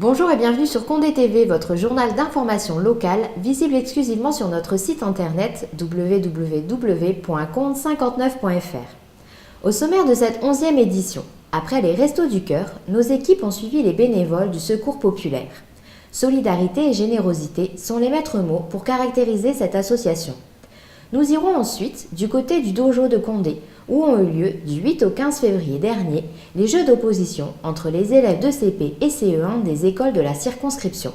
Bonjour et bienvenue sur Condé TV, votre journal d'information locale, visible exclusivement sur notre site internet www.conde59.fr. Au sommaire de cette 11e édition, après les Restos du Cœur, nos équipes ont suivi les bénévoles du Secours populaire. Solidarité et générosité sont les maîtres mots pour caractériser cette association. Nous irons ensuite du côté du dojo de Condé, où ont eu lieu du 8 au 15 février dernier les jeux d'opposition entre les élèves de CP et CE1 des écoles de la circonscription.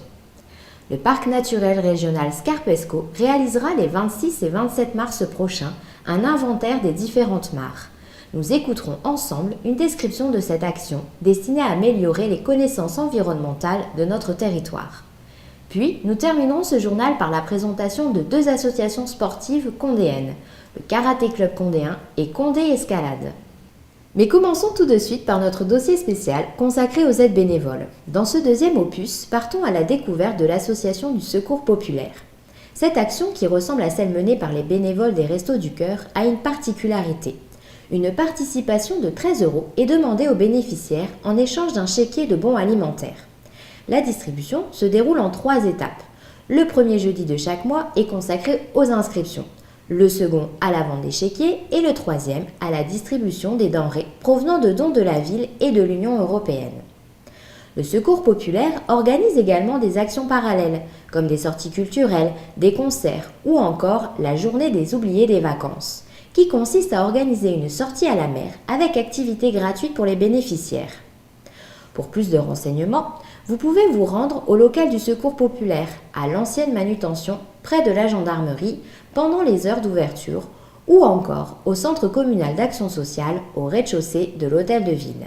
Le parc naturel régional Scarpesco réalisera les 26 et 27 mars prochains un inventaire des différentes mares. Nous écouterons ensemble une description de cette action destinée à améliorer les connaissances environnementales de notre territoire. Puis, nous terminerons ce journal par la présentation de deux associations sportives condéennes, le Karaté Club Condéen et Condé Escalade. Mais commençons tout de suite par notre dossier spécial consacré aux aides bénévoles. Dans ce deuxième opus, partons à la découverte de l'association du Secours populaire. Cette action, qui ressemble à celle menée par les bénévoles des Restos du Cœur, a une particularité. Une participation de 13 € est demandée aux bénéficiaires en échange d'un chéquier de bons alimentaires. La distribution se déroule en 3 étapes. Le premier jeudi de chaque mois est consacré aux inscriptions, le second à la vente des chéquiers et le troisième à la distribution des denrées provenant de dons de la ville et de l'Union européenne. Le Secours populaire organise également des actions parallèles, comme des sorties culturelles, des concerts ou encore la journée des oubliés des vacances, qui consiste à organiser une sortie à la mer avec activités gratuites pour les bénéficiaires. Pour plus de renseignements, vous pouvez vous rendre au local du Secours populaire, à l'ancienne manutention, près de la gendarmerie, pendant les heures d'ouverture, ou encore au centre communal d'action sociale, au rez-de-chaussée de l'hôtel de ville.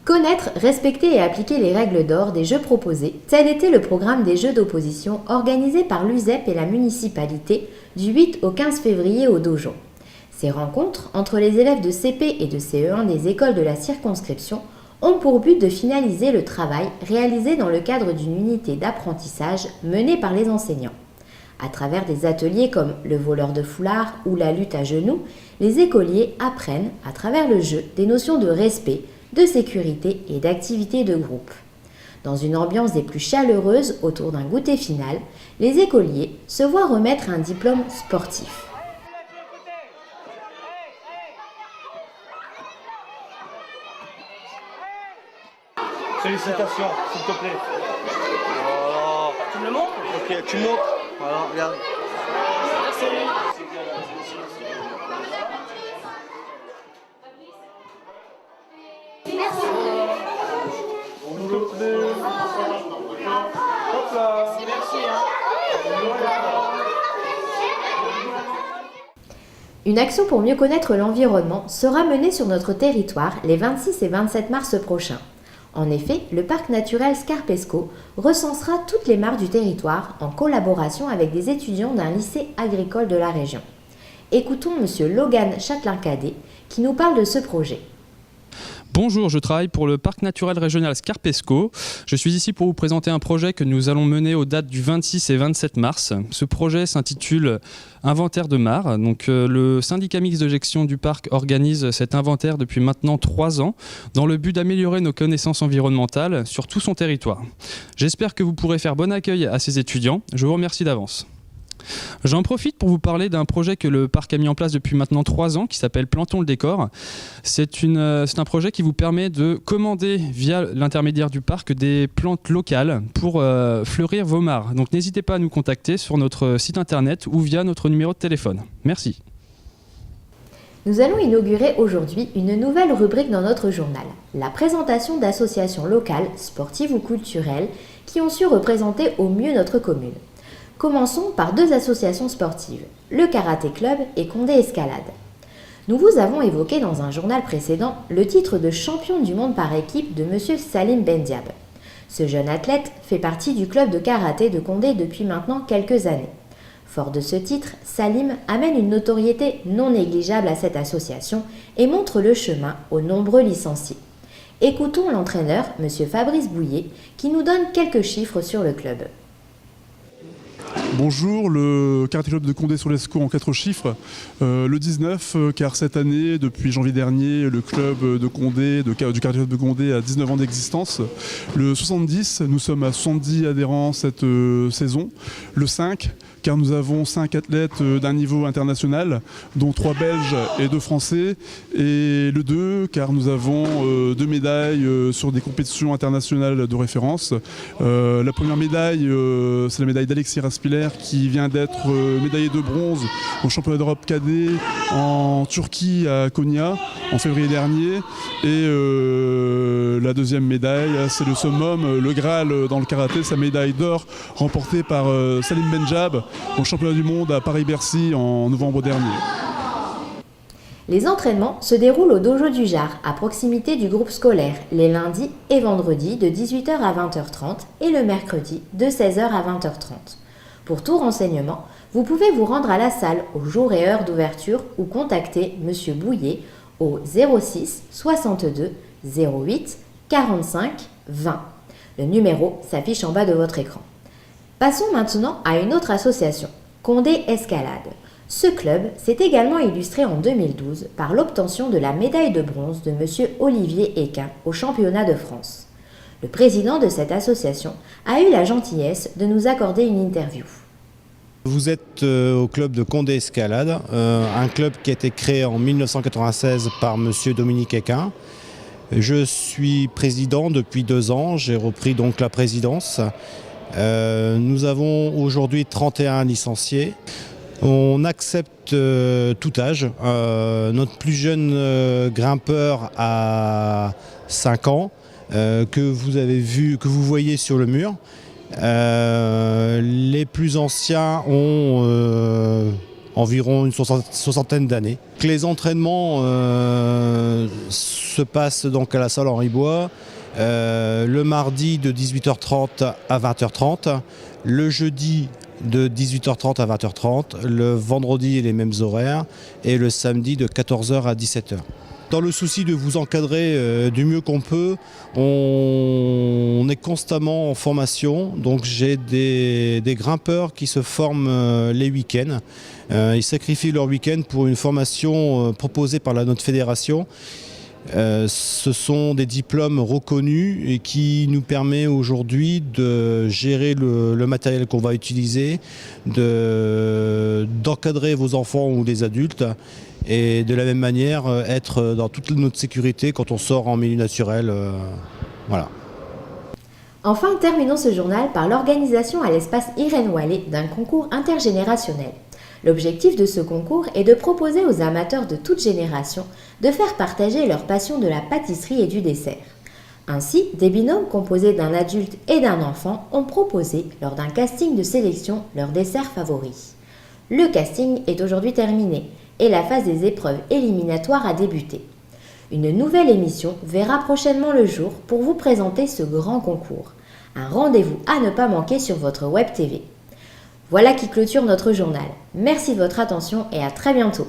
Connaître, respecter et appliquer les règles d'or des jeux proposés, tel était le programme des jeux d'opposition organisés par l'USEP et la municipalité du 8 au 15 février au Dojo. Ces rencontres entre les élèves de CP et de CE1 des écoles de la circonscription ont pour but de finaliser le travail réalisé dans le cadre d'une unité d'apprentissage menée par les enseignants. À travers des ateliers comme le voleur de foulard ou la lutte à genoux, les écoliers apprennent, à travers le jeu, des notions de respect, de sécurité et d'activité de groupe. Dans une ambiance des plus chaleureuses autour d'un goûter final, les écoliers se voient remettre un diplôme sportif. Félicitations, s'il te plaît. Voilà. Tu me le montres? Ok, tu montes. Voilà, regarde. Merci. Merci. S'il te plaît. Hop là. Merci. Une action pour mieux connaître l'environnement sera menée sur notre territoire les 26 et 27 mars prochains. En effet, le parc naturel Scarpesco recensera toutes les mares du territoire en collaboration avec des étudiants d'un lycée agricole de la région. Écoutons M. Logan Châtelain-Cadet qui nous parle de ce projet. Bonjour, je travaille pour le parc naturel régional Scarpesco. Je suis ici pour vous présenter un projet que nous allons mener aux dates du 26 et 27 mars. Ce projet s'intitule Inventaire de mares. Le syndicat mixte de gestion du parc organise cet inventaire depuis maintenant 3 ans dans le but d'améliorer nos connaissances environnementales sur tout son territoire. J'espère que vous pourrez faire bon accueil à ces étudiants. Je vous remercie d'avance. J'en profite pour vous parler d'un projet que le parc a mis en place depuis maintenant 3 ans qui s'appelle Plantons le décor. C'est un projet qui vous permet de commander via l'intermédiaire du parc des plantes locales pour fleurir vos mares. Donc n'hésitez pas à nous contacter sur notre site internet ou via notre numéro de téléphone. Merci. Nous allons inaugurer aujourd'hui une nouvelle rubrique dans notre journal, la présentation d'associations locales, sportives ou culturelles qui ont su représenter au mieux notre commune. Commençons par 2 associations sportives, le Karaté Club et Condé Escalade. Nous vous avons évoqué dans un journal précédent le titre de champion du monde par équipe de M. Salim Bendiab. Ce jeune athlète fait partie du club de karaté de Condé depuis maintenant quelques années. Fort de ce titre, Salim amène une notoriété non négligeable à cette association et montre le chemin aux nombreux licenciés. Écoutons l'entraîneur, M. Fabrice Bouillet, qui nous donne quelques chiffres sur le club. Bonjour, le Karaté Club de Condé-sur-Lescaut en 4 chiffres. Le 19, car cette année, depuis janvier dernier, le club de Condé, du Karaté Club de Condé a 19 ans d'existence. Le 70, nous sommes à 70 adhérents cette saison. Le 5, car nous avons 5 athlètes d'un niveau international, dont 3 Belges et 2 Français. Et le 2, car nous avons 2 médailles sur des compétitions internationales de référence. La première médaille, c'est la médaille d'Alexis Raspiller, qui vient d'être médaillé de bronze au championnat d'Europe cadet en Turquie à Konya en février dernier. Et la deuxième médaille, c'est le summum, le Graal dans le karaté, sa médaille d'or remportée par Salim Benjab au championnat du monde à Paris-Bercy en novembre dernier. Les entraînements se déroulent au dojo du Jard, à proximité du groupe scolaire, les lundis et vendredis de 18h à 20h30 et le mercredi de 16h à 20h30. Pour tout renseignement, vous pouvez vous rendre à la salle au jour et heure d'ouverture ou contacter M. Bouillet au 06 62 08 45 20. Le numéro s'affiche en bas de votre écran. Passons maintenant à une autre association, Condé Escalade. Ce club s'est également illustré en 2012 par l'obtention de la médaille de bronze de M. Olivier Équin au championnat de France. Le président de cette association a eu la gentillesse de nous accorder une interview. Vous êtes au club de Condé Escalade, un club qui a été créé en 1996 par M. Dominique Équin. Je suis président depuis 2 ans, j'ai repris donc la présidence. Nous avons aujourd'hui 31 licenciés. On accepte tout âge. Notre plus jeune grimpeur a 5 ans, que vous voyez sur le mur. Les plus anciens ont environ une soixantaine d'années. Les entraînements se passent donc à la salle Henri Bois, le mardi de 18h30 à 20h30, le jeudi de 18h30 à 20h30, le vendredi les mêmes horaires et le samedi de 14h à 17h. Dans le souci de vous encadrer du mieux qu'on peut, on est constamment en formation. Donc j'ai des grimpeurs qui se forment les week-ends. Ils sacrifient leur week-end pour une formation proposée par notre fédération. Ce sont des diplômes reconnus et qui nous permet aujourd'hui de gérer le matériel qu'on va utiliser, d'encadrer vos enfants ou des adultes et de la même manière être dans toute notre sécurité quand on sort en milieu naturel. Voilà. Enfin, terminons ce journal par l'organisation à l'espace Irène Wallet d'un concours intergénérationnel. L'objectif de ce concours est de proposer aux amateurs de toute génération de faire partager leur passion de la pâtisserie et du dessert. Ainsi, des binômes composés d'un adulte et d'un enfant ont proposé, lors d'un casting de sélection, leur dessert favori. Le casting est aujourd'hui terminé et la phase des épreuves éliminatoires a débuté. Une nouvelle émission verra prochainement le jour pour vous présenter ce grand concours. Un rendez-vous à ne pas manquer sur votre web TV. Voilà qui clôture notre journal. Merci de votre attention et à très bientôt.